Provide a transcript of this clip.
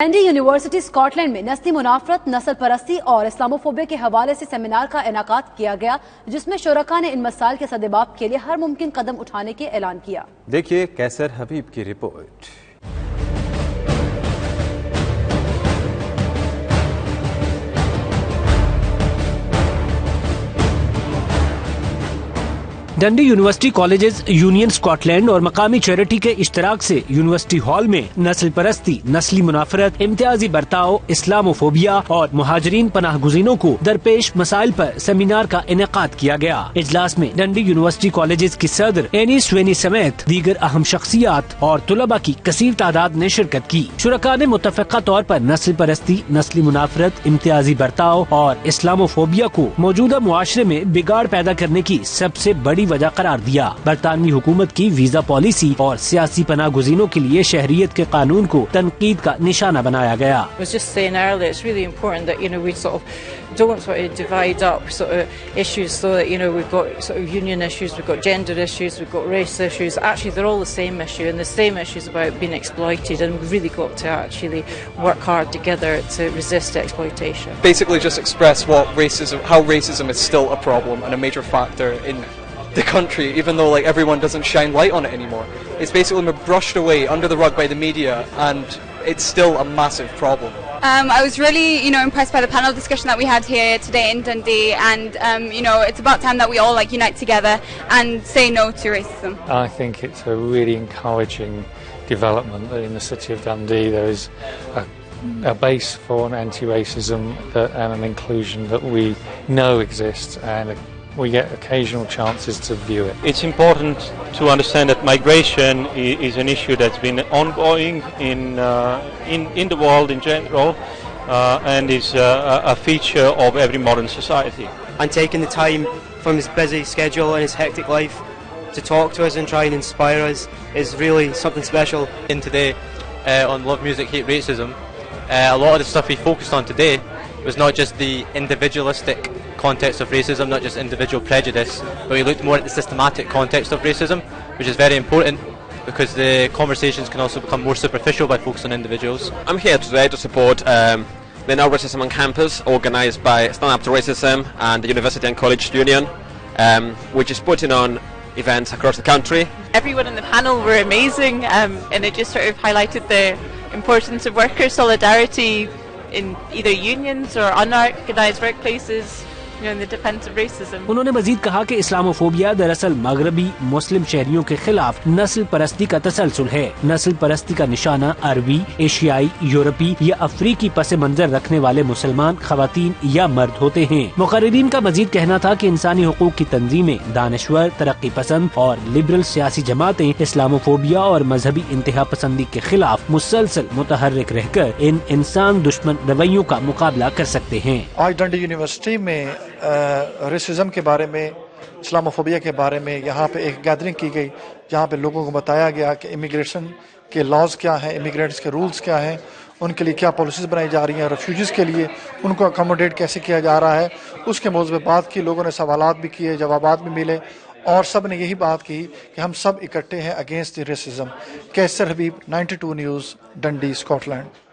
डंडी university Scotland में नस्ली मुनाफरत, नस्ल परस्ती और इस्लामोफोबिया के हवाले से सेमिनार का इनेकाद किया गया, जिसमें शुरका ने इन मसाइल के सद्देबाब के लिए हर मुमकिन कदम उठाने के ऐलान किया। देखिए कैसर हबीब की रिपोर्ट। डंडी यूनिवर्सिटी कॉलेजेस यूनियन स्कॉटलैंड और मकामी चैरिटी के इश्तराक से यूनिवर्सिटी हॉल में नस्ल परस्ती, नस्ली मुनाफरत, इम्तियाजी बर्ताव, इस्लामोफोबिया और मुहाजिरीन पनाह गुज़ीनों को दरपेश मसाइल पर सेमिनार का इनेकाद किया गया। इजलास में डंडी यूनिवर्सिटी कॉलेजेस की सदर एनी स्वेनी समेत दीगर अहम शख्सियात और तुलबा की कसीर तादाद ने शिरकत की। शुरका ने मुतफ़िक़ा तौर पर नस्ल परस्ती, नस्ली मुनाफरत, इम्तियाजी बर्ताव और इस्लामोफोबिया को मौजूदा मुआशरे में बिगाड़ पैदा करने की सबसे बड़ी वजह करार दिया। बरतानवी हुकूमत की वीजा पॉलिसी और सियासी पनाह गुज़ीनों के लिए शहरियत के कानून को तनकीद का निशाना बनाया गया। Don't sort of divide up sort of issues so that, we've got sort of union issues, we've got gender issues, we've got race issues. Actually, they're all the same issue, and the same issue is about being exploited, and we've really got to actually work hard together to resist exploitation. Basically just express how racism is still a problem and a major factor in the country, even though everyone doesn't shine light on it anymore. It's basically been brushed away under the rug by the media, and it's still a massive problem. I was really, impressed by the panel discussion that we had here today in Dundee, and it's about time that we all unite together and say no to racism. I think it's a really encouraging development that in the city of Dundee there is a base for an anti-racism and an inclusion that we know exists, and we get occasional chances to view it. It's important to understand that migration is an issue that's been ongoing in the world in general, and is a feature of every modern society. And taking the time from his busy schedule and his hectic life to talk to us and try and inspire us is really something special. In today, on Love Music Hate Racism, a lot of the stuff he focused on today was not just the individualistic context of racism, not just individual prejudice, but we looked more at the systematic context of racism, which is very important because the conversations can also become more superficial by focusing on individuals. I'm here today to support the No Racism on Campus, organised by Stand Up to Racism and the University and College Union, which is putting on events across the country. Everyone in the panel were amazing, and it just sort of highlighted the importance of worker solidarity in either unions or unorganised workplaces, in the defense of racism. उन्होंने मजीद कहा कि Islamophobia दरअसल मगरबी मुस्लिम शहरियों के खिलाफ नस्ल परस्ती का तसलसल है। नस्ल परस्ती का निशाना अरबी, एशियाई, यूरोपी या अफ्रीकी पस मंजर रखने वाले मुसलमान खवातीन या मर्द होते हैं। मुकर्रिरीन का मजीद कहना था कि इंसानी हुकूक की तंजीमें, दानिश्वर, तरक्की पसंद और लिबरल सियासी जमातें इस्लामोफोबिया और मजहबी इंतहा पसंदी के खिलाफ मुसलसल मुतहर्रिक रहकर इन इंसान दुश्मन रवैयों का मुकाबला कर सकते हैं। आज डंडी यूनिवर्सिटी में रेसिज्म के बारे में, इस्लामोफोबिया के बारे में यहाँ पे एक गैदरिंग की गई, जहाँ पे लोगों को बताया गया कि इमिग्रेशन के लॉज क्या हैं, इमिग्रेंट्स के रूल्स क्या हैं, उनके लिए क्या पॉलिसीज़ बनाई जा रही हैं, रेफ्यूजीज़ के लिए उनको अकोमोडेट कैसे किया जा रहा है, उसके मौज़ूद पे बात की। लोगों ने सवालात भी किए, जवाबात भी मिले, और सब ने यही बात की कि हम सब इकट्ठे हैं against the racism. Qaiser Habib, 92 news, Dundee, Scotland.